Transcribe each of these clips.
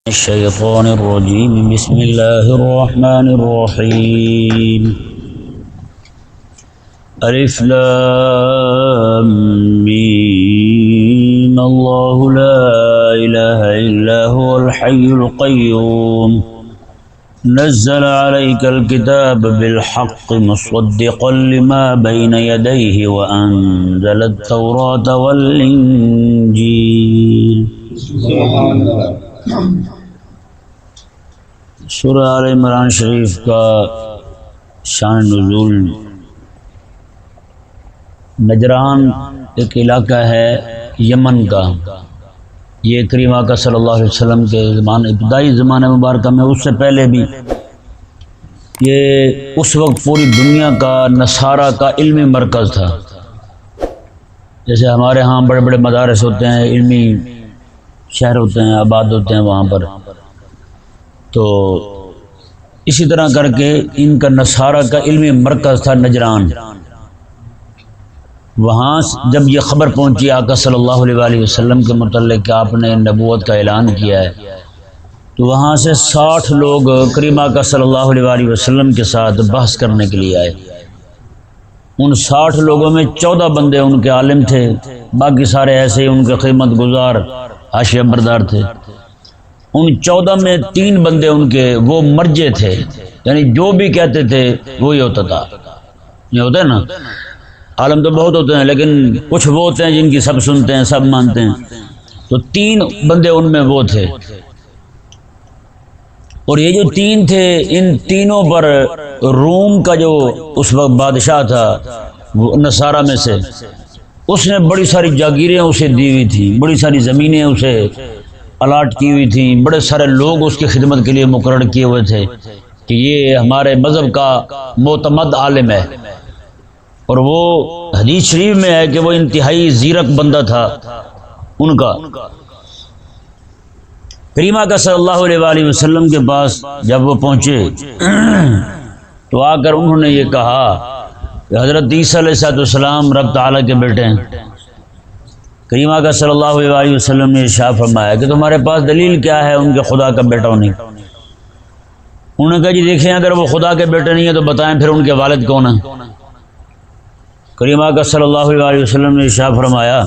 الشيطان الرجيم بسم الله الرحمن الرحيم ألف لام ميم الله لا إله إلا هو الحي القيوم نزل عليك الكتاب بالحق مصدقا لما بين يديه وأنزل التوراة والإنجيل سورہ آل عمران شریف کا شان نزول نجران ایک علاقہ ہے یمن کا. یہ کریم آقا صلی اللہ علیہ وسلم کے ابتدائی زمانے مبارکہ میں اس سے پہلے بھی یہ اس وقت پوری دنیا کا نصارہ کا علمی مرکز تھا. جیسے ہمارے ہاں بڑے بڑے مدارس ہوتے ہیں، علمی شہر ہوتے ہیں، آباد ہوتے ہیں وہاں پر، تو اسی طرح کر کے ان کا نصارہ کا علمی مرکز تھا نجران. وہاں جب یہ خبر پہنچی آقا صلی اللہ علیہ وسلم کے متعلق کہ آپ نے نبوت کا اعلان کیا ہے، تو وہاں سے 60 لوگ کریم آقا صلی اللہ علیہ وسلم کے ساتھ بحث کرنے کے لیے آئے. ان 60 لوگوں میں 14 بندے ان کے عالم تھے، باقی سارے ایسے ہی ان کے خدمت گزار حاشیہ بردار تھے. ان 14 میں 3 بندے ان کے وہ مرجے تھے، یعنی جو بھی کہتے تھے وہی ہوتا تھا. یہ ہوتا ہے نا، عالم تو بہت ہوتے ہیں لیکن کچھ وہ ہوتے ہیں جن کی سب سنتے ہیں، سب مانتے ہیں. تو 3 بندے ان میں وہ تھے، اور یہ جو 3 تھے ان تینوں پر روم کا جو اس وقت بادشاہ تھا وہ نصارہ میں سے، اس نے بڑی ساری جاگیریں اسے دی ہوئی تھیں، بڑی ساری زمینیں اسے الاٹ کی ہوئی تھیں، بڑے سارے لوگ اس کی خدمت کے لیے مقرر کیے ہوئے تھے کہ یہ ہمارے مذہب کا معتمد عالم ہے. اور وہ حدیث شریف میں ہے کہ وہ انتہائی زیرک بندہ تھا ان کا. کریم آقا صلی اللہ علیہ وسلم کے پاس جب وہ پہنچے تو آ کر انہوں نے یہ کہا کہ حضرت عیسیٰ علیہ السلام رب تعالیٰ کے بیٹے ہیں. کریم آقا صلی اللہ علیہ وسلم نے ارشاد فرمایا کہ تمہارے پاس دلیل کیا ہے ان کے خدا کا بیٹا ہونے؟ انہوں نے کہا جی دیکھیں اگر وہ خدا کے بیٹے نہیں ہیں تو بتائیں پھر ان کے والد کون ہیں؟ کریم آقا صلی اللہ علیہ وسلم نے ارشاد فرمایا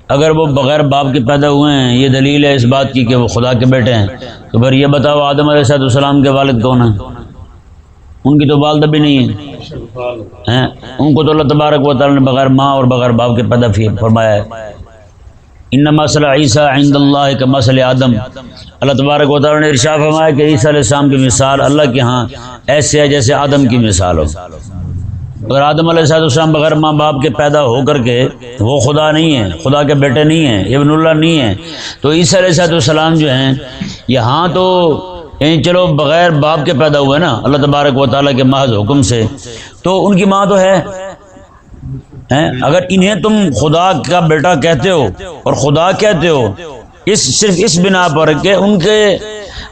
اگر وہ بغیر باپ کے پیدا ہوئے ہیں، یہ دلیل ہے اس بات کی کہ وہ خدا کے بیٹے ہیں، تو پھر یہ بتاؤ آدم علیہ السلام کے والد کون ہیں؟ ان کی تو والدہ بھی نہیں ہے، ان کو تو اللہ تبارک و تعالی نے بغیر ماں اور بغیر باپ کے پیدا فرمایا ہے. انما مثل عیسیٰ عند اللہ کمثل آدم، اللہ تبارک و تعالی نے ارشاد فرمایا کہ عیسیٰ علیہ السلام کی مثال اللہ کے ہاں ایسے ہے جیسے آدم کی مثال ہو. اگر آدم علیہ السلام بغیر ماں باپ کے پیدا ہو کر کے وہ خدا نہیں ہیں، خدا کے بیٹے نہیں ہیں، ابن اللہ نہیں ہیں، تو عیسیٰ علیہ السلام جو ہیں یہاں تو چلو بغیر باپ کے پیدا ہوئے نا اللہ تبارک و تعالیٰ کے محض حکم سے، تو ان کی ماں تو ہے. اگر انہیں تم خدا کا بیٹا کہتے ہو اور خدا کہتے ہو صرف اس بنا پر کہ ان کے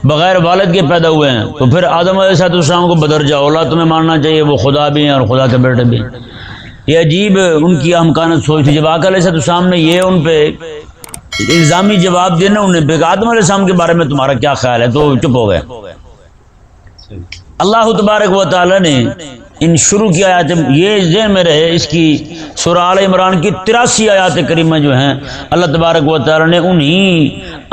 بغیر والد کے پیدا ہوئے ہیں، تو پھر آدم علیہ السلام کو بدرجہ اولاد تمہیں ماننا چاہیے، وہ خدا بھی ہیں اور خدا کے بیٹے بھی. یہ عجیب ان کی احمقانہ سوچ تھی. جب آقا علیہ السلام نے یہ ان پہ الزامی جواب دینا انہیں کہ آدم علیہ السلام کے بارے میں تمہارا کیا خیال ہے، تو چپ ہو گئے. اللہ تبارک و تعالی نے ان شروع کی آیات یہ ذہن میں رہے، اس کی سورہ آل عمران کی 83 آیات کریمہ جو ہیں اللہ تبارک و تعالی نے انہی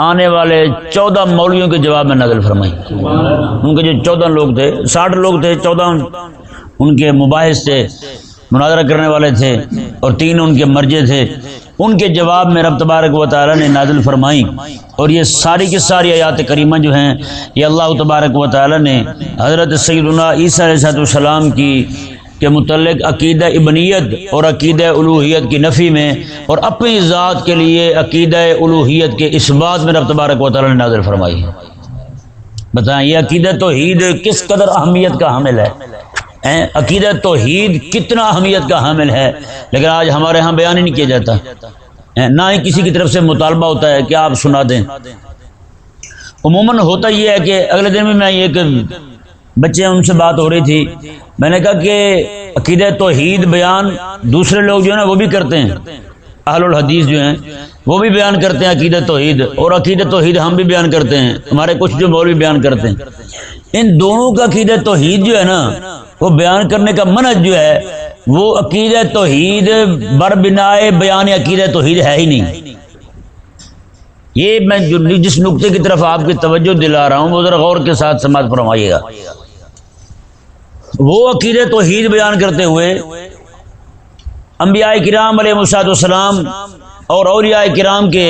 آنے والے 14 مولویوں کے جواب میں نازل فرمائی. ان کے جو 14 لوگ تھے، 60 لوگ تھے، 14 ان کے مباحث تھے، مناظرہ کرنے والے تھے، اور 3 ان کے مرجے تھے. ان کے جواب میں رب تبارک و تعالی نے نازل فرمائی. اور یہ ساری کی ساری آیات کریمہ جو ہیں یہ اللہ تبارک و تعالی نے حضرت سیدنا عیسیٰ علیہ السلام کے متعلق عقیدہ ابنیت اور عقیدہ الوہیت کی نفی میں اور اپنی ذات کے لیے عقیدہ الوہیت کے اس بات میں رب تبارک و تعالی نے نازل فرمائی ہے. بتائیں یہ عقیدہ توحید کس قدر اہمیت کا حامل ہے، عقیدہ توحید کتنا اہمیت کا حامل ہے، لیکن آج ہمارے ہاں بیان ہی نہیں کیا جاتا، نہ ہی کسی کی طرف سے مطالبہ ہوتا ہے کہ آپ سنا دیں. عموماً ہوتا یہ ہے کہ اگلے دن میں ایک بچے ان سے بات ہو رہی تھی، میں نے کہا کہ عقیدہ توحید بیان دوسرے لوگ جو ہیں نا وہ بھی کرتے ہیں، اہل الحدیث جو ہیں وہ بھی بیان کرتے ہیں عقیدت توحید، اور عقیدت توحید ہم بھی بیان کرتے ہیں، ہمارے کچھ جو مولوی بیان کرتے ہیں۔ ان دونوں کا عقیدت توحید جو ہے نا، وہ بیان کرنے کا منہج جو ہے وہ عقیدت توحید بر بنائے بیان عقیدت توحید ہے ہی نہیں۔ یہ میں جس نقطے کی طرف آپ کی توجہ دلا رہا ہوں وہ ذرا غور کے ساتھ سماعت فرمائیے گا۔ وہ عقیدت توحید بیان کرتے ہوئے انبیاء کرام علیہ السلام اور اولیاء کرام کے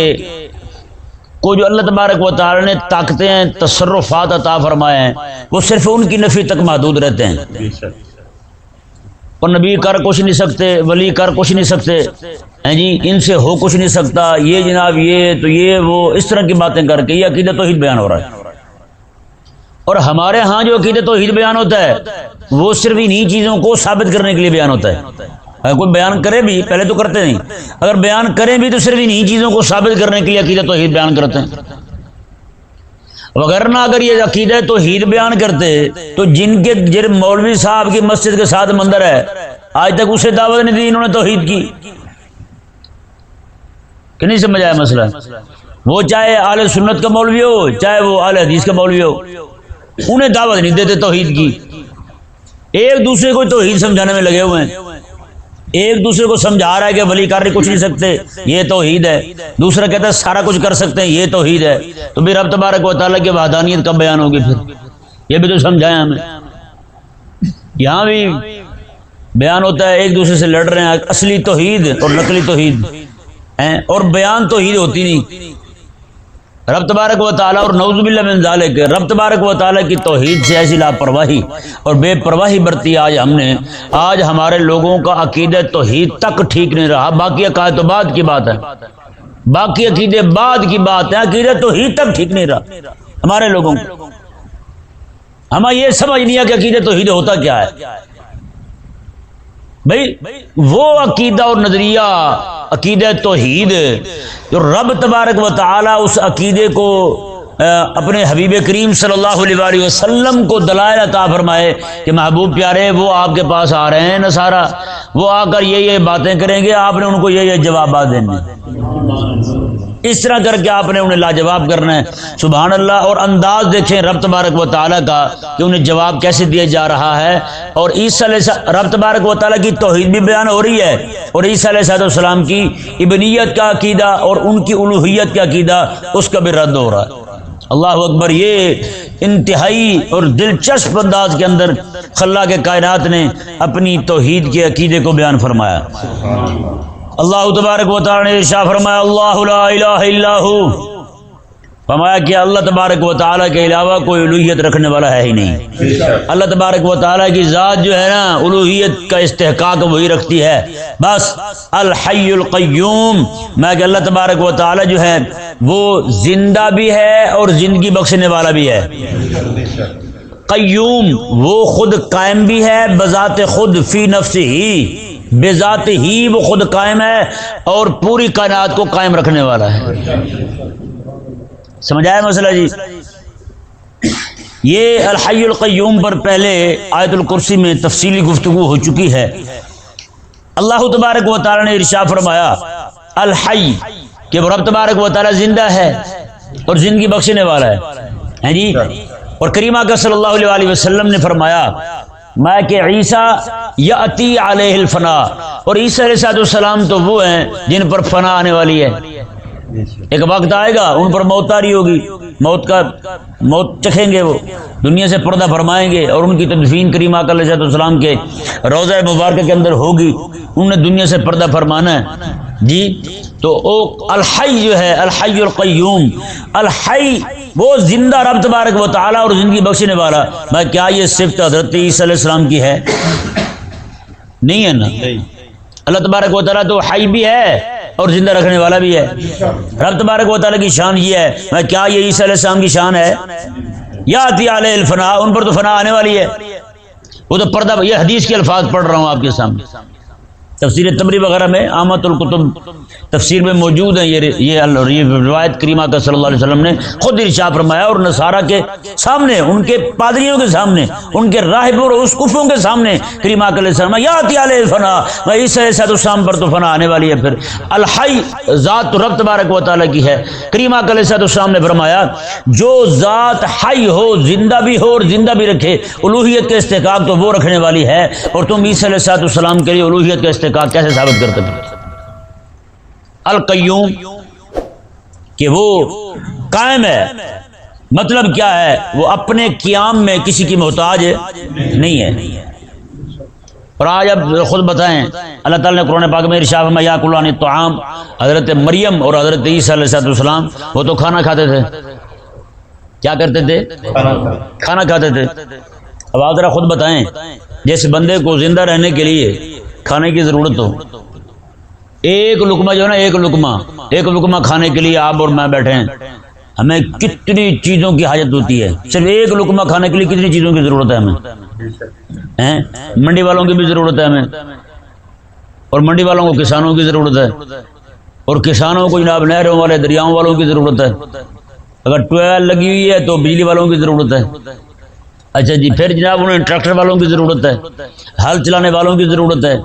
کو جو اللہ تبارک و تعالی نے طاقتیں تصرفات عطا فرمائے ہیں وہ صرف ان کی نفی تک محدود رہتے ہیں، اور نبی کر کچھ نہیں سکتے، ولی کر کچھ نہیں سکتے، جی ان سے ہو کچھ نہیں سکتا، یہ جناب یہ تو یہ وہ اس طرح کی باتیں کر کے یہ عقیدت توحید بیان ہو رہا ہے۔ اور ہمارے ہاں جو عقیدت توحید بیان ہوتا ہے وہ صرف انہی چیزوں کو ثابت کرنے کے لیے بیان ہوتا ہے۔ اگر کوئی بیان کرے بھی، پہلے تو کرتے نہیں، اگر بیان کریں بھی تو صرف انہی چیزوں کو ثابت کرنے کے لیے عقیدت توحید بیان کرتے ہیں۔ وگرنہ اگر یہ عقیدت توحید بیان کرتے تو جن مولوی صاحب کی مسجد کے ساتھ مندر ہے آج تک اسے دعوت نہیں دی انہوں نے توحید کی کہ نہیں سمجھ آیا مسئلہ؟ وہ چاہے اہل سنت کا مولوی ہو چاہے وہ اہل حدیث کا مولوی ہو، انہیں دعوت نہیں دیتے توحید کی۔ ایک دوسرے کو توحید سمجھانے میں لگے ہوئے ہیں، ایک دوسرے کو سمجھا رہا ہے کہ ولی کر کچھ نہیں سکتے یہ توحید ہے، دوسرا کہتا ہے سارا کچھ کر سکتے ہیں یہ توحید ہے، تو پھر رب تبارک و تعالیٰ کی وحدانیت کب بیان ہوگی؟ پھر یہ بھی تو سمجھائیں ہمیں۔ یہاں بھی بیان ہوتا ہے ایک دوسرے سے لڑ رہے ہیں، اصلی توحید اور نقلی توحید ہیں، اور بیان توحید ہوتی نہیں۔ رب تبارک و تعالیٰ اور نعوذ باللہ من ذالک رب تبارک و تعالیٰ کی توحید سے ایسی لاپرواہی اور بے پرواہی برتی آج ہمارے لوگوں کا عقیدت توحید تک ٹھیک نہیں رہا، باقی عقائد تو بعد کی بات ہے، باقی عقیدے بعد کی بات ہے، عقیدت توحید تک ٹھیک نہیں رہا ہمارے لوگوں کو۔ ہمیں یہ سمجھ نہیں ہے کہ عقیدت توحید ہوتا کیا ہے۔ بھئی وہ عقیدہ اور نظریہ عقیدت توحید جو رب تبارک و تعالی اس عقیدے کو اپنے حبیب کریم صلی اللہ علیہ وآلہ وسلم کو دلائل عطا فرمائے کہ محبوب پیارے وہ آپ کے پاس آ رہے ہیں نصارہ، وہ آ کر یہ باتیں کریں گے، آپ نے ان کو یہ جوابات دینے، اس طرح کر کے آپ نے انہیں لاجواب کرنا ہے۔ سبحان اللہ۔ اور انداز دیکھیں رب تبارک و تعالیٰ کا کہ انہیں جواب کیسے دیا جا رہا ہے، اور عیسیٰ علیہ رب تبارک و تعالیٰ کی توحید بھی بیان ہو رہی ہے، اور عیسیٰ علیہ السلام کی ابنیت کا عقیدہ اور ان کی الوہیت کا عقیدہ اس کا بھی رد ہو رہا ہے۔ اللہ اکبر۔ یہ انتہائی اور دلچسپ انداز کے اندر خلاق کائنات نے اپنی توحید کے عقیدے کو بیان فرمایا۔ اللہ تبارک و تعالی نے ارشاد فرمایا اللہ لا الہ الا ہو، فرمایا کہ اللہ تبارک و تعالی کے علاوہ کوئی الوہیت رکھنے والا ہے ہی نہیں۔ اللہ تبارک و تعالی کی ذات جو ہے نا الوہیت کا استحقاق وہی رکھتی ہے، بس الحی القیوم، میں کہ اللہ تبارک و تعالی جو ہے وہ زندہ بھی ہے اور زندگی بخشنے والا بھی ہے۔ قیوم وہ خود قائم بھی ہے بذات خود، فی نفسہ ہی، بے ذات ہی وہ خود قائم ہے اور پوری کائنات کو قائم رکھنے والا ہے۔ سمجھ آیا مسئلہ جی؟ یہ الحی القیوم پر پہلے آیت الکرسی میں تفصیلی گفتگو ہو چکی ہے۔ اللہ تبارک و تعالی نے ارشاد فرمایا الحی کہ رب تبارک و تعالی زندہ ہے اور زندگی بخشنے والا ہے جی۔ اور کریمہ کا صلی اللہ علیہ وسلم نے فرمایا میں کہ عیسیٰ یاتی علیہ الفنا، اور عیسیٰ علیہ السلام تو وہ ہیں جن پر فنا آنے والی ہے، ایک وقت آئے گا ان پر موت آری ہوگی، موت چکھیں گے، وہ دنیا سے پردہ فرمائیں گے، اور ان کی تدفین کریمہ علیہ السلام کے روضہ مبارکہ کے اندر ہوگی، انہوں نے دنیا سے پردہ فرمانا ہے جی۔ تو الحی جو ہے الحی القیوم، الحی وہ زندہ رب تبارک و تعالی اور زندگی بخشنے والا، میں کیا یہ صفت حضرت عیسیٰ علیہ السلام کی ہے؟ نہیں ہے نا۔ اللہ تبارک و تعالی تو حی بھی ہے اور زندہ رکھنے والا بھی ہے۔ رب تبارک و تعالی کی شان یہ ہے، میں کیا یہ عیسیٰ علیہ السلام کی شان ہے؟ یاتی علیہ الفنا، ان پر تو فنا آنے والی ہے، وہ تو پردہ، یہ حدیث کے الفاظ پڑھ رہا ہوں آپ کے سامنے، تفسیر تبری وغیرہ میں عامۃ الکتب تفسیر میں موجود ہیں یہ روایت کریمہ کا صلی اللہ علیہ وسلم نے خود ارشاد فرمایا، اور نصارہ کے سامنے، ان کے پادریوں کے سامنے، ان کے راہبوں اور اسقفوں کے سامنے کریمہ علیہ السلام یاتی علیہ فنا، عیسی علیہ السلام پر تو فنا آنے والی ہے۔ پھر الحی ذات تو رب تبارک و تعالیٰ کی ہے۔ کریمہ علیہ السلام نے فرمایا جو ذات حی ہو، زندہ بھی ہو اور زندہ بھی رکھے، الوہیت کا استحقاق تو وہ رکھنے والی ہے، اور تم عیسی علیہ السلام کے لیے الوہیت کا استحقاق کیسے ثابت کرتے ہیں؟ القیوم کہ وہ قائم ہے، مطلب کیا ہے؟ وہ اپنے قیام میں کسی کی محتاج نہیں ہے۔ اور آج اب خود بتائیں، اللہ تعالیٰ نے قرآن پاک میں ارشاد فرمایا یاکلون الطعام، حضرت مریم اور حضرت عیسیٰ علیہ السلام وہ تو کھانا کھاتے تھے۔ کیا کرتے تھے؟ کھانا کھاتے تھے۔ اب آپ ذرا خود بتائیں، جس بندے کو زندہ رہنے کے لیے کھانے کی ضرورت ہو، ایک لقمہ جو ہے نا، ایک لقمہ کھانے کے لیے آپ اور میں بیٹھے ہیں، ہمیں کتنی چیزوں کی حاجت ہوتی ہے۔ صرف ایک لقمہ کھانے کے لیے کتنی چیزوں کی ضرورت ہے ہمیں؟ منڈی والوں کی بھی ضرورت ہے ہمیں، اور منڈی والوں کو کسانوں کی ضرورت ہے، اور کسانوں کو جناب نہروں والے دریاؤں والوں کی ضرورت ہے، اگر ٹویل ویل لگی ہوئی ہے تو بجلی والوں کی ضرورت ہے۔ اچھا جی، پھر جناب انہیں ٹریکٹر والوں کی ضرورت ہے، ہل چلانے والوں کی ضرورت ہے،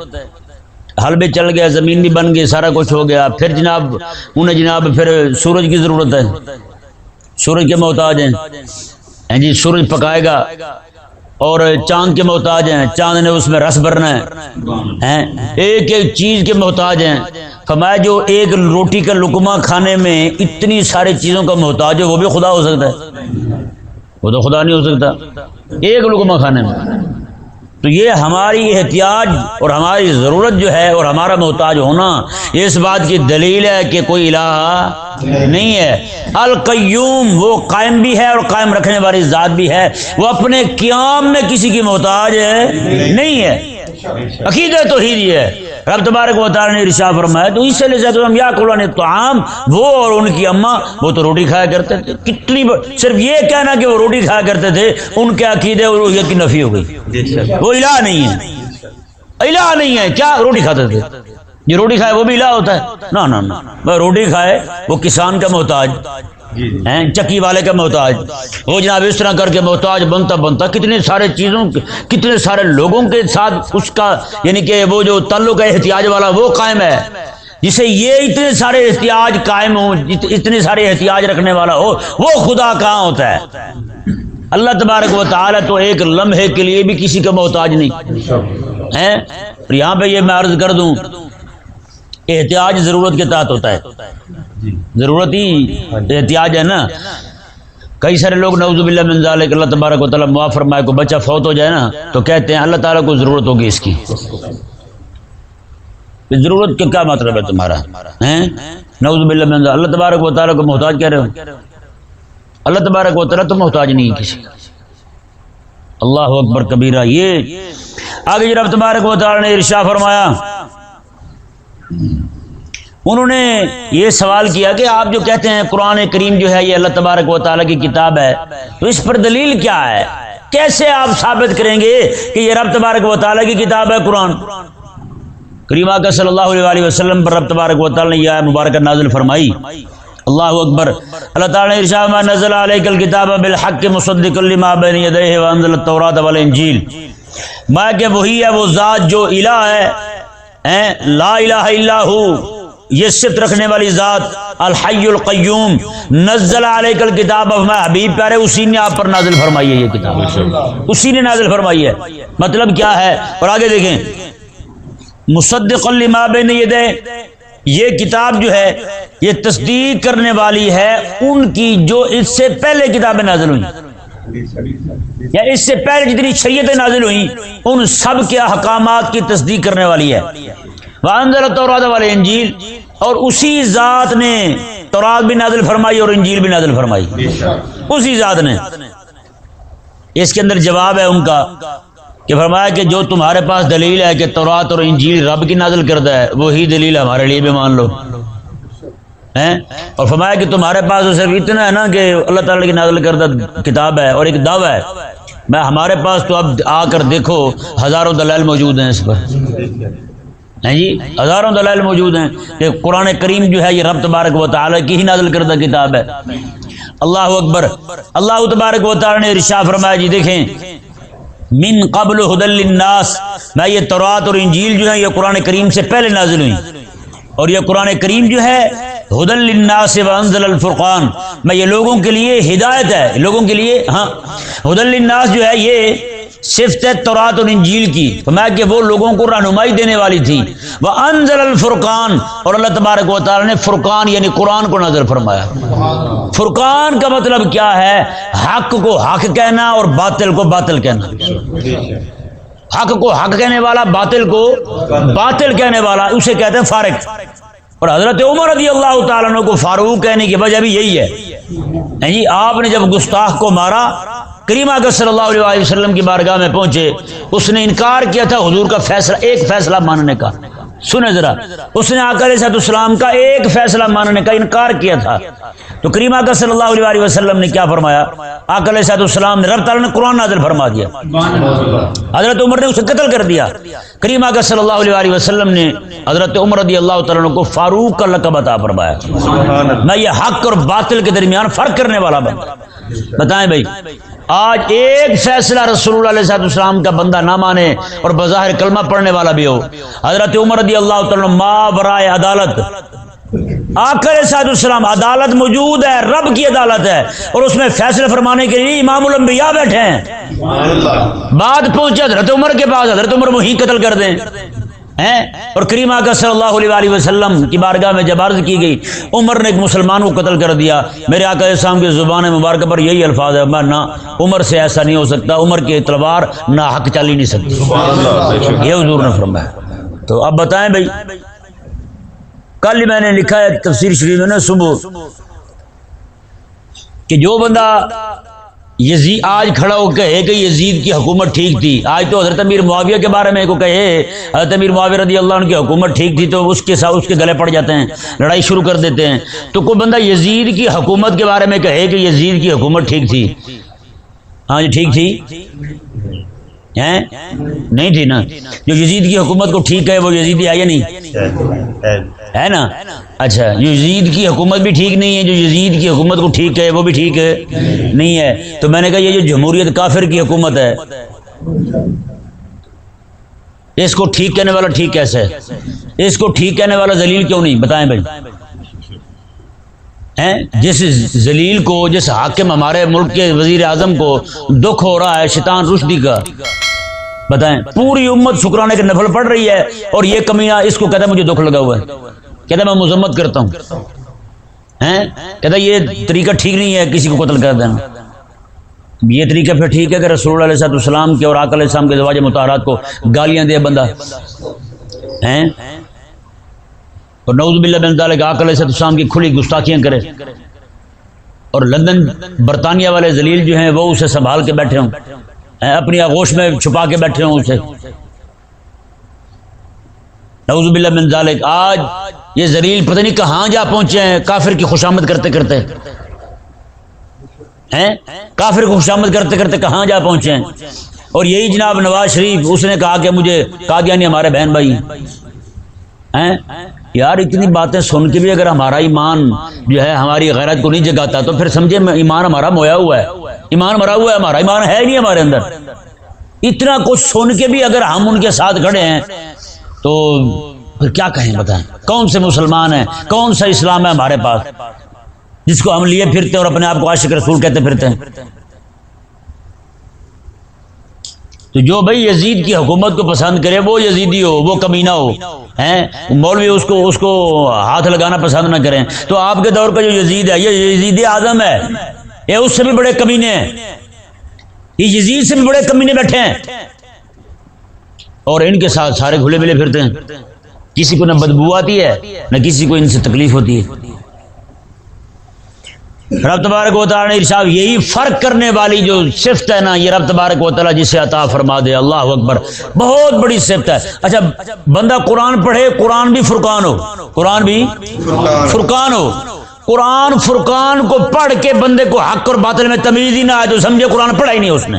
ہل بھی چل گیا، زمین بھی بن گئی، سارا کچھ ہو گیا، پھر جناب انہیں جناب پھر سورج کی ضرورت ہے، سورج کے محتاج ہیں جی، سورج پکائے گا، اور چاند کے محتاج ہیں، چاند نے اس میں رس بھرنا ہے، ایک ایک چیز کے محتاج ہیں۔ فرمایا جو ایک روٹی کا لقمہ کھانے میں اتنی ساری چیزوں کا محتاج ہے، وہ بھی خدا ہو سکتا ہے؟ وہ تو خدا نہیں ہو سکتا ایک لقمہ کھانے میں۔ تو یہ ہماری احتیاج اور ہماری ضرورت جو ہے اور ہمارا محتاج ہونا، یہ اس بات کی دلیل ہے کہ کوئی الہ نہیں ہے۔ القیوم وہ قائم بھی ہے اور قائم رکھنے والی ذات بھی ہے، وہ اپنے قیام میں کسی کی محتاج نہیں ہے۔ عقیدہ توحید یہ ہے۔ رب تبارک و تعالی نے ارشاد فرمایا تو عیسی علیہ السلام یاکلون الطعام، وہ اور ان کی اماں وہ تو روٹی کھایا کرتے تھے۔ کتنی صرف یہ کہنا کہ وہ روٹی کھایا کرتے تھے، ان کے عقیدے اور الوہیت کی نفی ہو گئی۔ وہ الہ نہیں ہے، الہ نہیں ہے، کیا روٹی کھاتے تھے؟ یہ روٹی کھائے وہ بھی الہ ہوتا ہے؟ نہ نہ نہ، روٹی کھائے وہ کسان کا محتاج ہیں، چکی والے کا محتاج، وہ جناب اس طرح کر کے محتاج بنتا کتنے سارے چیزوں، کتنے سارے لوگوں کے ساتھ اس کا یعنی کہ وہ جو تعلق ہے احتیاج والا وہ قائم ہے، جسے یہ اتنے سارے احتیاج قائم ہو، اتنے سارے احتیاج رکھنے والا ہو، وہ خدا کہاں ہوتا ہے؟ اللہ تبارک و تعالی تو ایک لمحے کے لیے بھی کسی کا محتاج نہیں ہے۔ اور یہاں پہ یہ میں عرض کر دوں، احتیاج ضرورت کے تحت ہوتا ہے، ضرورت ہی احتیاج ہے نا۔ کئی سارے لوگ نعوذ باللہ من ذالک، اللہ تبارک و تعالیٰ معاف فرمائے، کو بچہ فوت ہو جائے نا تو کہتے ہیں اللہ تعالیٰ کو ضرورت ہوگی اس کی۔ ضرورت کا کیا مطلب ہے تمہارا؟ نعوذ باللہ من ذالک، اللہ تبارک و تعالیٰ کو محتاج کہہ رہے ہو؟ اللہ تبارک و تعالیٰ تو محتاج نہیں ہے کسی۔ اللہ اکبر کبیرہ۔ یہ آگے رب تبارک و تعالیٰ نے ارشاد فرمایا، انہوں نے یہ سوال کیا کہ آپ جو کہتے ہیں قرآن کریم جو ہے یہ اللہ تبارک و تعالیٰ کی کتاب ہے، تو اس پر دلیل کیا ہے؟ کیسے آپ ثابت کریں گے کہ یہ رب تبارک و تعالیٰ کی کتاب ہے قرآن؟ کریمہ کا صلی اللہ علیہ وسلم پر رب تبارک و تعالیٰ نے یہ مبارکہ نازل فرمائی۔ اللہ اکبر۔ اللہ تعالیٰ نے ارشاد ما نزل علیک الکتاب بالحق مصدقا لما بین یدیہ وانزل التوراۃ والانجیل، میں کہ وہی ہے وہ ذات جو الہ ہے، لا الہ الا ہو، یہ صفت رکھنے والی ذات، الحی القیوم، نزل علیک الکتاب، میں حبیب پیارے اسی نے آپ پر نازل فرمائی ہے یہ کتاب، اسی نے نازل فرمائی ہے۔ مطلب کیا ہے؟ اور آگے دیکھیں، مصدقا لما بین یدیہ، یہ کتاب جو ہے یہ تصدیق کرنے والی ہے ان کی جو اس سے پہلے کتابیں نازل ہوئیں، یا اس سے پہلے جتنی شریعتیں نازل ہوئیں ان سب کے احکامات کی تصدیق کرنے والی ہے۔ وانزل التوراۃ والانجیل، اور اسی ذات نے تورات بھی نازل فرمائی اور انجیل بھی نازل فرمائی، اسی ذات نے۔ اس کے اندر جواب ہے ان کا کہ فرمایا کہ جو تمہارے پاس دلیل ہے کہ تورات اور انجیل رب کی نازل کردہ ہے، وہی دلیل ہمارے لیے بھی مان لو۔ اور فرمایا کہ تمہارے پاس تو صرف اتنا ہے نا کہ اللہ تعالیٰ کی نازل کردہ کتاب ہے اور ایک دعویٰ ہے، میں ہمارے پاس تو اب آ کر دیکھو ہزاروں دلائل موجود ہیں اس پر۔ ہیں جی، ہزاروں دلائل موجود ہیں کہ قرآن کریم جو ہے یہ رب تبارک و تعالیٰ کی ہی نازل کردہ کتاب ہے۔ اللہ اکبر۔ اللہ تبارک و تعالیٰ نے ارشاد فرمایا، جی دیکھیں، من قبل ھدی للناس، میں یہ تورات اور انجیل جو ہے یہ قرآن کریم سے پہلے نازل ہوئی، اور یہ قرآن کریم جو ہے ھدی للناس وانزل الفرقان، میں یہ لوگوں کے لیے ہدایت ہے، لوگوں کے لیے، ہاں ھدی للناس جو ہے یہ صفت ہے تورات اور انجیل کی، فرمایا کہ وہ لوگوں کو رہنمائی دینے والی تھی۔ وانزل الفرقان، اور اللہ تبارک و تعالی نے فرقان یعنی قرآن کو نازل فرمایا۔ فرقان کا مطلب کیا ہے؟ حق کو حق کہنا اور باطل کو باطل کہنا۔ حق کو حق کہنے والا، باطل کو باطل کہنے والا، اسے کہتے ہیں فارق۔ اور حضرت عمر رضی اللہ تعالیٰ عنہ کو فاروق کہنے کی وجہ بھی یہی ہے جی، آپ نے جب گستاخ کو مارا، کریمہ کا صلی اللہ علیہ وسلم کی بارگاہ میں پہنچے، اس نے انکار کیا تھا حضور کا فیصلہ، ایک فیصلہ ماننے کا۔ سنیں ذرا، اس نے آقا علیہ السلام کا ایک فیصلہ ماننے کا انکار کیا تھا، تو کریمہ کا صلی اللہ علیہ وسلم نے کیا فرمایا؟ آقا علیہ السلام نے، رب تعالیٰ نے قرآن نازل فرما دیا، حضرت عمر نے اسے قتل کر دیا۔ کریمہ کا صلی اللہ علیہ وسلم نے حضرت عمر رضی اللہ تعالیٰ عنہ کو فاروق کا لقب عطا فرمایا، میں یہ حق اور باطل کے درمیان فرق کرنے والا بندہ۔ بتائیں بھائی، آج ایک فیصلہ رسول اللہ علیہ السلام کا بندہ نہ مانے اور بظاہر کلمہ پڑھنے والا بھی ہو، حضرت عمر رضی اللہ تعالیٰ ما برائے عدالت، آقا علیہ السلام، عدالت موجود ہے، رب کی عدالت ہے، اور اس میں فیصلے فرمانے کے لیے امام الانبیاء بیٹھے ہیں۔ بات پہنچے حضرت عمر کے پاس، حضرت عمر وہی قتل کر دیں ہیں، اور کریمہ کا صلی اللہ علیہ وسلم کی بارگاہ میں جب عرض کی گئی، عمر نے ایک مسلمان کو قتل کر دیا، میرے آقا علیہ السلام کی زبان مبارکہ پر یہی الفاظ ہے، میں نہ عمر سے ایسا نہیں ہو سکتا، عمر کی تلوار نہ حق چل ہی نہیں سکتی، یہ حضور نے فرمایا۔ تو اب بتائیں بھائی، کل میں نے لکھا ہے تفسیر شریف میں نا صبح کہ جو بندہ یزید آج کھڑا ہو کہے کہ یزید کی حکومت ٹھیک تھی، آج تو حضرت امیر معاویہ کے بارے میں کو کہے حضرت امیر معاویہ رضی اللہ عنہ کی حکومت ٹھیک تھی، تو اس کے ساتھ اس کے گلے پڑ جاتے ہیں، لڑائی شروع کر دیتے ہیں۔ تو کوئی بندہ یزید کی حکومت کے بارے میں کہے کہ یزید کی حکومت ٹھیک تھی، ہاں جی ٹھیک تھی ہیں؟ نہیں تھی نا، جو یزید کی حکومت کو ٹھیک ہے وہ یزیدی ہے یا نہیں ہے نا؟ اچھا، یزید کی حکومت بھی ٹھیک نہیں ہے، جو یزید کی حکومت کو ٹھیک ہے وہ بھی ٹھیک نہیں ہے۔ تو میں نے کہا یہ جو جمہوریت کافر کی حکومت ہے، اس کو ٹھیک کہنے والا ٹھیک کیسے ہے؟ اس کو ٹھیک کہنے والا ذلیل کیوں نہیں؟ بتائیں بھائی، جس ذلیل کو، جس حاکم ہمارے ملک کے وزیر اعظم کو دکھ ہو رہا ہے شیطان رشدی کا، بتائیں پوری امت شکرانے کے نفل پڑھ رہی ہے، اور یہ کمیاں اس کو کہتا ہے مجھے دکھ لگا ہوا ہے، کہتا ہے میں مذمت کرتا ہوں، کہتا ہے یہ طریقہ ٹھیک نہیں ہے کسی کو قتل کر دینا۔ یہ طریقہ پھر ٹھیک ہے کہ رسول اللہ علیہ السلام کے اور آقا علیہ السلام کے ازواج مطہرات کو گالیاں دے بندہ ہیں، اور نعوذ باللہ من ذالک آقا علیہ السلام کی کھلی گستاخیاں کرے، اور لندن برطانیہ والے ذلیل جو ہیں وہ اسے سنبھال کے بیٹھے ہوں، اپنی آغوش میں چھپا کے بیٹھے ہوں اسے، نعوذ باللہ من ذالک۔ آج یہ ذلیل پتہ نہیں کہاں جا پہنچے ہیں، کافر کی خوشامد کرتے کرتے کافر کی خوشامد کرتے کرتے کہاں جا پہنچے ہیں۔ اور یہی جناب نواز شریف، اس نے کہا کہ مجھے قادیانی ہمارے بہن بھائی ہیں۔ یار اتنی باتیں سن کے بھی اگر ہمارا ایمان جو ہے ہماری غیرت کو نہیں جگاتا تو پھر سمجھے ایمان ہمارا مویا ہوا ہے، ایمان مرا ہوا ہے، ہمارا ایمان ہے نہیں ہمارے اندر۔ اتنا کچھ سن کے بھی اگر ہم ان کے ساتھ کھڑے ہیں تو پھر کیا کہیں؟ بتائیں کون سے مسلمان ہیں، کون سا اسلام ہے ہمارے پاس جس کو ہم لیے پھرتے ہیں اور اپنے آپ کو عاشق رسول کہتے پھرتے ہیں؟ تو جو بھائی یزید کی حکومت کو پسند کرے وہ یزیدی ہو، وہ کمینہ ہو، مولوی اس کو ہاتھ لگانا پسند نہ کریں، تو آپ کے دور کا جو یزید ہے یہ یزید اعظم ہے، یہ اس سے بھی بڑے کمینے ہیں، یہ یزید سے بھی بڑے کمینے بیٹھے ہیں، اور ان کے ساتھ سارے کھلے ملے پھرتے ہیں، کسی کو نہ بدبو آتی ہے نہ کسی کو ان سے تکلیف ہوتی ہے۔ رب تبارک و تعالیٰ نے ارشاد، یہی فرق کرنے والی جو صفت ہے نا، یہ رب تبارک و تعالیٰ جسے عطا فرما دے، اللہ اکبر، بہت بڑی صفت ہے۔ اچھا بندہ قرآن پڑھے، قرآن بھی فرقان ہو، قرآن بھی فرقان ہو، قرآن فرقان کو پڑھ کے بندے کو حق اور باطل میں تمیز ہی نہ آئے تو سمجھے قرآن پڑھا ہی نہیں اس نے.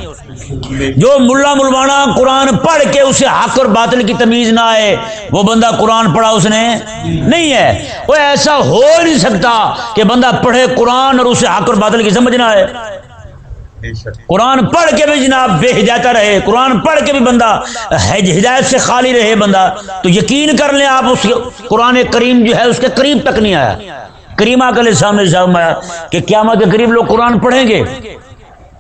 جو ملا ملوانا قرآن پڑھ کے اسے حق اور باطل کی تمیز نہ آئے وہ بندہ قرآن پڑھا اس نے نہیں ہے. وہ ایسا ہو نہیں سکتا کہ بندہ پڑھے قرآن اور اسے حق اور باطل کی سمجھ نہ آئے. قرآن پڑھ کے بھی جناب بے ہدایت رہے, قرآن پڑھ کے بھی بندہ ہدایت سے خالی رہے بندہ, تو یقین کر لیں آپ اس قرآن کریم جو ہے اس کے قریب تک نہیں آیا. کریمہ کے سامنے فرمایا کہ قیامت کے قریب لوگ قرآن پڑھیں گے,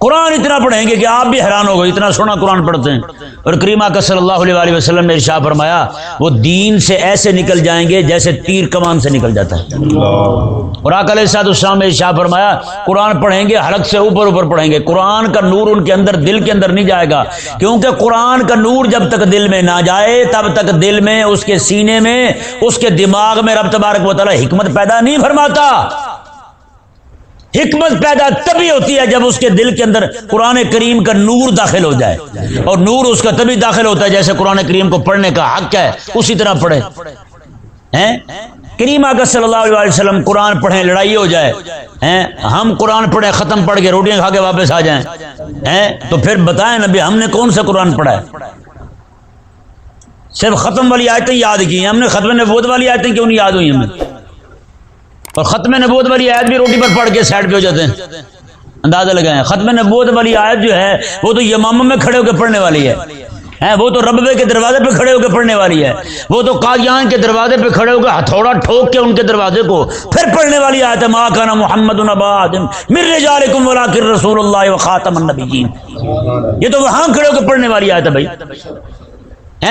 قرآن اتنا پڑھیں گے کہ آپ بھی حیران ہو گئے اتنا سونا قرآن پڑھتے ہیں. اور کریمہ کا صلی اللہ علیہ وآلہ وسلم نے ارشاد فرمایا وہ دین سے ایسے نکل جائیں گے جیسے تیر کمان سے نکل جاتا ہے. اور آقا علیہ السلام نے ارشاد فرمایا قرآن پڑھیں گے حلق سے اوپر اوپر پڑھیں گے, قرآن کا نور ان کے اندر دل کے اندر نہیں جائے گا, کیونکہ قرآن کا نور جب تک دل میں نہ جائے تب تک دل میں اس کے سینے میں اس کے دماغ میں رب تبارک و تعالی حکمت پیدا نہیں فرماتا. حکمت پیدا تبھی ہوتی ہے جب اس کے دل کے اندر قرآن کریم کا نور داخل ہو جائے, اور نور اس کا تبھی داخل ہوتا ہے جیسے قرآن کریم کو پڑھنے کا حق ہے اسی طرح پڑھے. کریمہ کا صلی اللہ علیہ وسلم قرآن پڑھیں لڑائی ہو جائے, ہم قرآن پڑھیں ختم پڑھ کے روٹیاں کھا کے واپس آ جائیں, تو پھر بتائیں نبی ہم نے کون سا قرآن پڑھا ہے؟ صرف ختم والی آیتیں یاد کی ہیں ہم نے, ختم نبوت والی آیتیں کیوں نہیں یاد ہوئی ہمیں؟ اور ختم نبوت والی آیت بھی روٹی پر پڑھ کے سائڈ پہ ہو جاتے ہیں. اندازہ لگائیں ختم نبوت والی آیت جو ہے وہ تو یمامہ میں کھڑے ہو کے پڑھنے والی ہے, وہ تو ربوے کے دروازے پہ کھڑے ہو کے پڑھنے والی ہے, وہ تو قادیان کے دروازے پہ کھڑے ہو کے ہتھوڑا ٹھوک کے ان کے دروازے کو پھر پڑھنے والی آیت ہے ما کان محمد ابا آدم من رجالکم ولکن رسول اللہ وخاتم النبیین. یہ تو وہاں کھڑے ہو کے پڑھنے والی آیت ہے بھائی,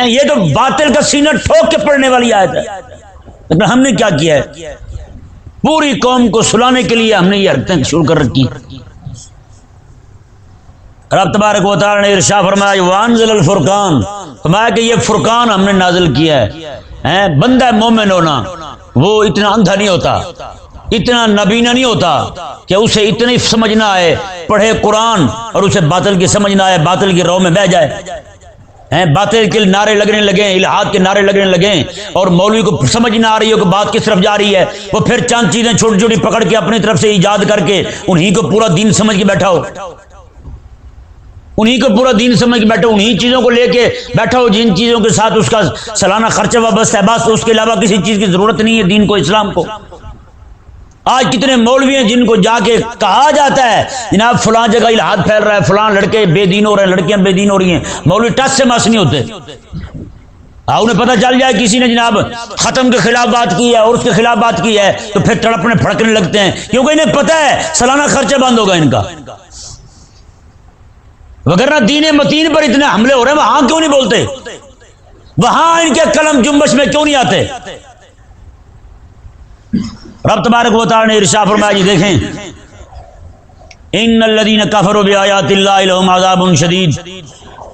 یہ تو باطل کا سینہ ٹھوک کے پڑھنے والی آیت ہے. لیکن ہم نے کیا کیا ہے؟ پوری قوم کو سلانے کے لیے ہم نے یہ حرکتیں شروع کر رکھی. رب تبارک و تعالی نے ارشاد فرمایا وانزل الفرقان, فرمایا کہ یہ فرقان ہم نے نازل کیا ہے. بندہ مومن ہونا وہ اتنا اندھا نہیں ہوتا, اتنا نابینا نہیں ہوتا کہ اسے اتنی سمجھ نہ آئے پڑھے قرآن اور اسے باطل کی سمجھ نہ آئے, باطل کی رو میں بہ جائے, باطل کے نعرے لگنے لگیں, الہاد کے نعرے لگنے لگیں, اور مولوی کو سمجھ نہ آ رہی ہو کہ بات کس طرف جا رہی ہے, وہ پھر چند چیزیں چھوٹی چھوٹی پکڑ کے اپنی طرف سے ایجاد کر کے انہی کو پورا دین سمجھ کے بیٹھا ہو, انہی کو پورا دین سمجھ کے بیٹھا ہو, انہی چیزوں کو لے کے بیٹھا ہو جن چیزوں کے ساتھ اس کا سالانہ خرچہ وابستہ ہے, بس اس کے علاوہ کسی چیز کی ضرورت نہیں ہے دین کو, اسلام کو. آج کتنے مولوی ہیں جن کو جا کے کہا جاتا ہے جناب فلاں جگہ الہاد پھیل رہا ہے, فلاں لڑکے بے دین ہو رہے ہیں, لڑکیاں بے دین ہو رہی ہیں, مولوی ٹس سے مس نہیں ہوتے. انہیں پتہ چل جائے کسی نے جناب ختم کے خلاف بات کی ہے اور اس کے خلاف بات کی ہے تو پھر تڑپنے پھڑکنے لگتے ہیں, کیونکہ انہیں پتہ ہے سالانہ خرچہ بند ہوگا ان کا. وگرنہ دین متین پر اتنے حملے ہو رہے ہیں وہاں کیوں نہیں بولتے, وہاں ان کے قلم جنبش میں کیوں نہیں آتے؟ رب تبارک و تعالی نے ارشاد فرمایا جی دیکھیں ان الذین کفروا بآیات اللہ لہم عذاب شدید,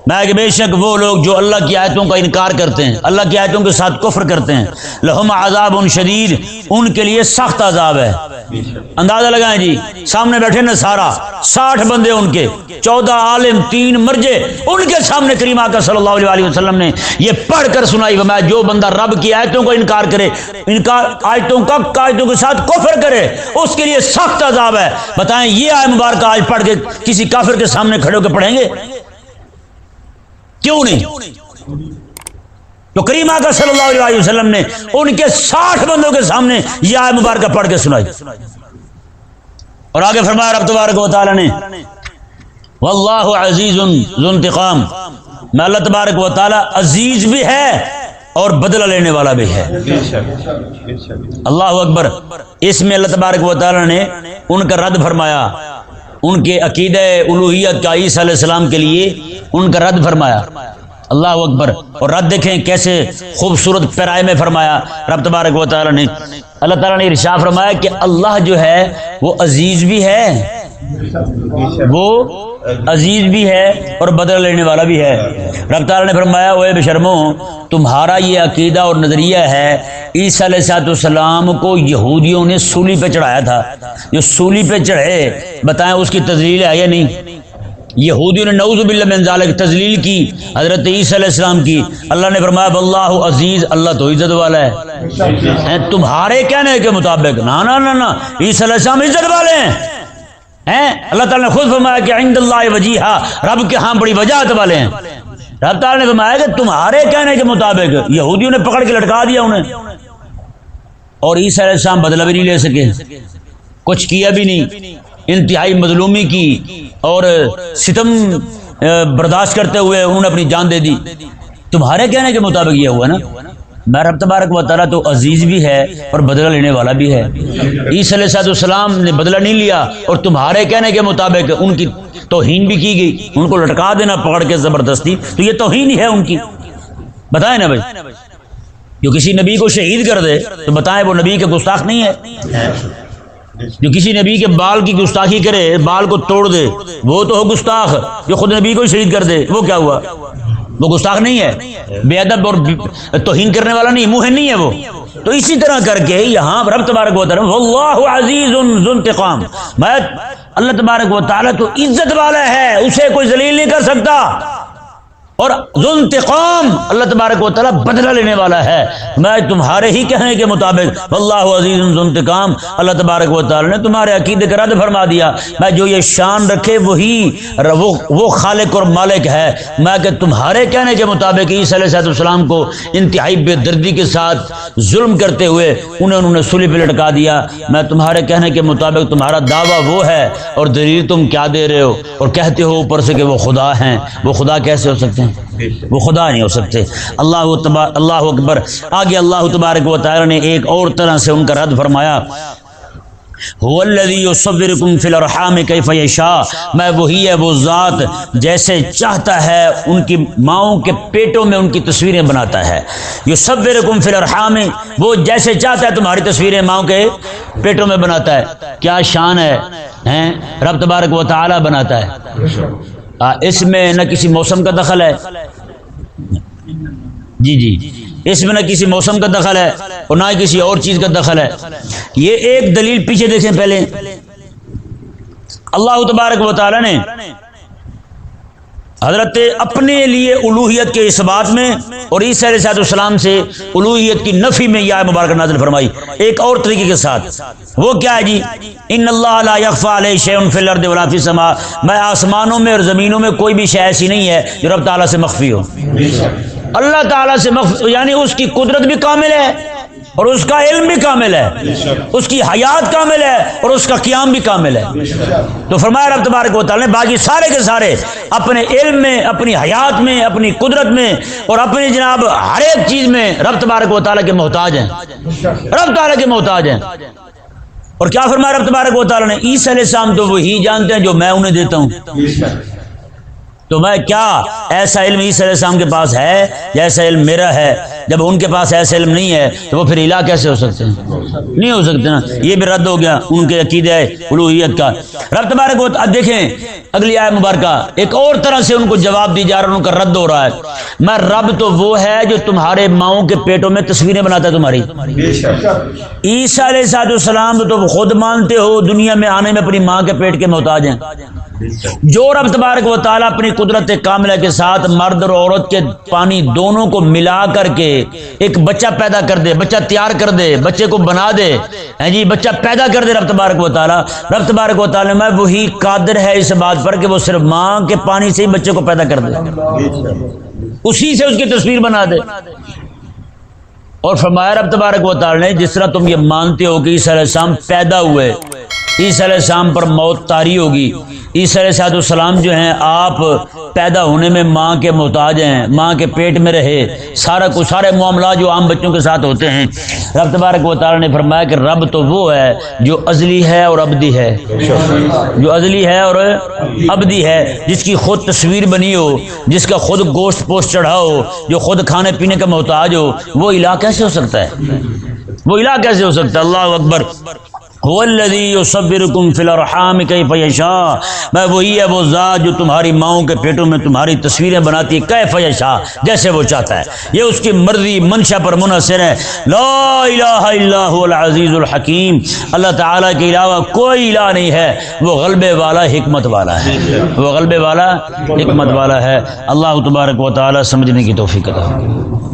میں کہ بے شک وہ لوگ جو اللہ کی آیتوں کا انکار کرتے ہیں, اللہ کی آیتوں کے ساتھ کفر کرتے ہیں, لہم عذاب شدید, ان کے لیے سخت عذاب ہے. اندازہ لگائیں جی, سامنے بیٹھے نصارا 60 بندے ان کے, 14 عالم 3 مرجے, ان کے سامنے کریمہ کا صلی اللہ علیہ وسلم نے یہ پڑھ کر سنائی فرمایا جو بندہ رب کی آیتوں کو انکار کرے, انکار آیتوں کے ساتھ کفر کرے اس کے لیے سخت عذاب ہے. بتائیں یہ آیت مبارکہ آج پڑھ کے کسی کافر کے سامنے کھڑے ہو کے پڑھیں گے؟ کیوں نہیں؟ تو کریمہ کا صلی اللہ علیہ وسلم نے ان کے 60 بندوں کے سامنے یہ آیت مبارکہ پڑھ کے سنائی. اور آگے فرمایا رب تبارک و تعالی نے واللہ عزیز ذو انتقام, میں اللہ تبارک و تعالی عزیز بھی ہے اور بدلہ لینے والا بھی ہے. اللہ اکبر. اس میں اللہ تبارک و تعالی نے ان کا رد فرمایا, ان کے عقیدہ الوہیت کا عیسیٰ علیہ السلام کے لیے ان کا رد فرمایا. اللہ اکبر. اور رد دیکھیں کیسے خوبصورت پیرائے میں فرمایا رب تبارک و تعالی نے. اللہ تعالیٰ نے ارشاد فرمایا کہ اللہ جو ہے وہ عزیز بھی ہے, وہ عزیز بھی ہے اور بدلہ لینے والا بھی ہے. رب تعالیٰ نے فرمایا اوے بے شرمو, تمہارا یہ عقیدہ اور نظریہ ہے عیسیٰ علیہ السلام کو یہودیوں نے سولی پہ چڑھایا تھا, جو سولی پہ چڑھے بتائیں اس کی تذلیل ہے یا نہیں؟ یہودیوں نے نعوذ باللہ من ذالک تذلیل کی حضرت عیسیٰ علیہ السلام کی. اللہ نے فرمایا واللہ عزیز، اللہ تو عزت والا ہے. تمہارے کہنے کے مطابق نا نا نا نا، عیسیٰ علیہ السلام عزت والے ہیں. اللہ تعالیٰ نے خود فرمایا کہ عند اللہ وجیہا، رب کے ہاں بڑی وجاہت والے ہیں. رب تعالیٰ نے فرمایا کہ تمہارے کہنے کے مطابق یہودیوں نے پکڑ کے لٹکا دیا انہیں، اور عیسیٰ علیہ السلام بدلہ بھی نہیں لے سکے، کچھ کیا بھی نہیں، انتہائی مظلومی کی اور ستم برداشت کرتے ہوئے انہوں نے اپنی جان دے دی. تمہارے کہنے کے مطابق یہ ہوا نا. میں رب تبارک و تعالیٰ تو عزیز بھی ہے اور بدلہ لینے والا بھی ہے. عیسیٰ علیہ السلام نے بدلہ نہیں لیا اور تمہارے کہنے کے مطابق ان کی توہین بھی کی گئی، ان کو لٹکا دینا پکڑ کے زبردستی، تو یہ توہین ہی ہے ان کی. بتائیں نا بھائی، جو کسی نبی کو شہید کر دے تو بتائیں وہ نبی کے گستاخ نہیں ہے؟ جو کسی نبی کے بال کی گستاخی کرے، بال کو توڑ دے، وہ تو ہو گستاخ. جو خود نبی کو شہید کر دے وہ کیا ہوا؟ وہ گستاخ نہیں ہے، بے ادب اور توہین کرنے والا نہیں، موہن نہیں ہے وہ. تو اسی طرح کر کے یہاں رب تبارک و تعالیٰ واللہ عزیز ذو انتقام، میں اللہ تبارک و تعالیٰ تو عزت والا ہے، اسے کوئی ذلیل نہیں کر سکتا. اور ذو انتقام، اللہ تبارک و تعالیٰ بدلہ لینے والا ہے. میں تمہارے ہی کہنے کے مطابق واللہ عزیز ذو انتقام، اللہ تبارک و تعالیٰ نے تمہارے عقیدے کا رد فرما دیا. میں جو یہ شان رکھے وہی وہ خالق اور مالک ہے. میں کہ تمہارے کہنے کے مطابق عیسیٰ علیہ السلام کو انتہائی بے دردی کے ساتھ ظلم کرتے ہوئے انہوں نے سولی پہ لٹکا دیا. میں تمہارے کہنے کے مطابق تمہارا دعویٰ وہ ہے اور دلیل تم کیا دے رہے ہو اور کہتے ہو اوپر سے کہ وہ خدا ہیں. وہ خدا کیسے ہو سکتے ہیں؟ وہ خدا نہیں ہو سکتے. اللہ اکبر. آگے اللہ تبارک و تعالی نے ایک اور طرح سے ان کا رد فرمایا، هو الذی یصورکم فی الارحام کیف یشاء، میں وہی ہے وہ ذات جیسے چاہتا ہے ان کی ماؤں کے پیٹوں میں ان کی تصویریں بناتا ہے. یصورکم فی الارحام، وہ جیسے چاہتا ہے تمہاری تصویریں ماؤں کے پیٹوں میں بناتا ہے. کیا شان ہے، رب تبارک و تعالی بناتا ہے. اس میں نہ کسی موسم کا دخل ہے، جی اس میں نہ کسی موسم کا دخل ہے اور نہ کسی اور چیز کا دخل ہے. یہ ایک دلیل پیچھے دیکھیں. پہلے اللہ تبارک و تعالی نے حضرت اپنے لیے الوہیت کے اس بات میں اور عیسیٰ علیہ السلام سے الوہیت کی نفی میں یہ مبارکہ نازل فرمائی ایک اور طریقے کے ساتھ. وہ کیا ہے جی؟ ان اللہ لا یخفی علیہ شیء فی الارض ولا فی السماء، میں آسمانوں میں اور زمینوں میں کوئی بھی شے ایسی نہیں ہے جو رب تعالیٰ سے مخفی ہو. اللہ تعالیٰ سے مخفی یعنی اس کی قدرت بھی کامل ہے اور اس کا علم بھی کامل ہے، اس کی حیات کامل ہے اور اس کا قیام بھی کامل ہے. تو فرمایا رب تبارک و تعالیٰ نے باقی سارے کے سارے اپنے علم میں، اپنی حیات میں، اپنی قدرت میں اور اپنی جناب ہر ایک چیز میں رب تبارک و تعالیٰ کے محتاج ہیں، رب تعالیٰ کے محتاج ہیں. اور کیا فرمایا رب تبارک و تعالیٰ نے؟ عیسیٰ علیہ السلام تو وہی جانتے ہیں جو میں انہیں دیتا ہوں. تو میں کیا ایسا علم عیسیٰ علیہ السلام کے پاس ہے جیسا علم میرا ہے؟ جب ان کے پاس ایسا علم نہیں ہے تو وہ پھر الہ کیسے ہو سکتے ہیں؟ نہیں ہو سکتے نا. یہ بھی رد ہو گیا ان کے عقیدہ الوہیت کا. رب تبارک و تعالیٰ دیکھیں اگلی آیت مبارکہ ایک اور طرح سے ان کو جواب دی جا رہا ہے، ان کا رد ہو رہا ہے. میں رب تو وہ ہے جو تمہارے ماؤں کے پیٹوں میں تصویریں بناتا ہے تمہاری. عیسیٰ علیہ السلام تو خود مانتے ہو دنیا میں آنے میں اپنی ماں کے پیٹ کے محتاج ہیں. جو رب تبارک و تعالیٰ اپنی قدرت کاملہ کے ساتھ مرد اور عورت کے پانی دونوں کو ملا کر کے ایک بچہ پیدا کر دے، بچہ تیار کر دے، بچے کو بنا دے، جی بچہ پیدا کر دے رب تبارک و تعالیٰ. رب تبارک و تعالیٰ میں وہی قادر ہے اس بات پر کہ وہ صرف ماں کے پانی سے ہی بچے کو پیدا کر دے، اسی سے اس کی تصویر بنا دے. اور فرمایا رب تبارک و تعالیٰ نے جس طرح تم یہ مانتے ہو کہ عیسیٰ علیہ السلام پیدا ہوئے، عیسیٰ علیہ السلام پر موت طاری ہوگی، عیسیٰ علیہ السلام جو ہیں آپ پیدا ہونے میں ماں کے محتاج ہیں، ماں کے پیٹ میں رہے، سارا کچھ سارے معاملات جو عام بچوں کے ساتھ ہوتے ہیں. رب تبارک و تعالیٰ نے فرمایا کہ رب تو وہ ہے جو ازلی ہے اور ابدی ہے، جو ازلی ہے اور ابدی ہے، جس کی خود تصویر بنی ہو، جس کا خود گوشت پوشت چڑھا ہو، جو خود کھانے پینے کا محتاج ہو. وہ الہ کیسے ہو سکتا ہے؟ وہ الہ کیسے ہو سکتا ہے؟ اللہ اکبر. هو الذی یصورکم فی الارحام کیف یشاء، میں وہی ہے وہ ذات جو تمہاری ماؤں کے پیٹوں میں تمہاری تصویریں بناتی ہے، کیف یشاء، جیسے وہ چاہتا ہے، یہ اس کی مرضی منشا پر منحصر ہے۔ لا الہ الا هو العزیز الحکیم، اللہ تعالیٰ کے علاوہ کوئی الہ نہیں ہے، وہ غلبے والا حکمت والا ہے، وہ غلبے والا حکمت والا ہے۔ اللہ تبارک و تعالیٰ سمجھنے کی توفیق عطا فرمائے۔